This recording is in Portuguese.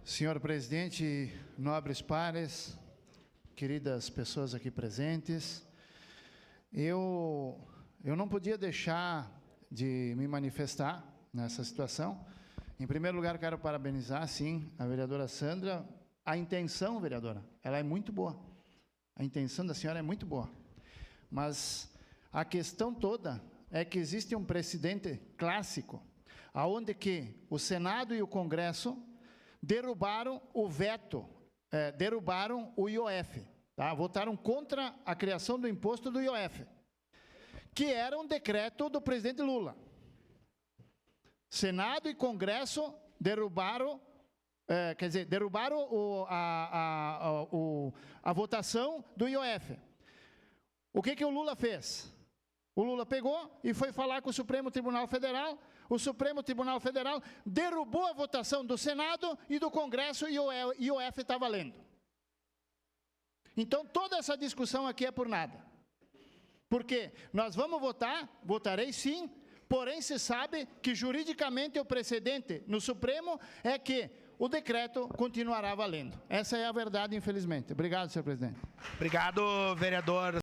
Senhor presidente, nobres pares, queridas pessoas aqui presentes, eu não podia deixar de me manifestar nessa situação. Em primeiro lugar, quero parabenizar, sim, a vereadora Sandra. A intenção, vereadora, ela é muito boa. A intenção da senhora é muito boa. Mas a questão toda é que existe um precedente clássico, aonde que o Senado e o Congresso derrubaram o veto, derrubaram o IOF, tá? Votaram contra a criação do imposto do IOF, que era um decreto do presidente Lula. Senado e Congresso derrubaram, derrubaram a votação do IOF. O que o Lula fez? O Lula pegou e foi falar com o Supremo Tribunal Federal. O Supremo Tribunal Federal derrubou a votação do Senado e do Congresso e o IOF está valendo. Então, toda essa discussão aqui é por nada. Porque nós vamos votar, votarei sim, porém se sabe que juridicamente o precedente no Supremo é que o decreto continuará valendo. Essa é a verdade, infelizmente. Obrigado, senhor presidente. Obrigado, vereador.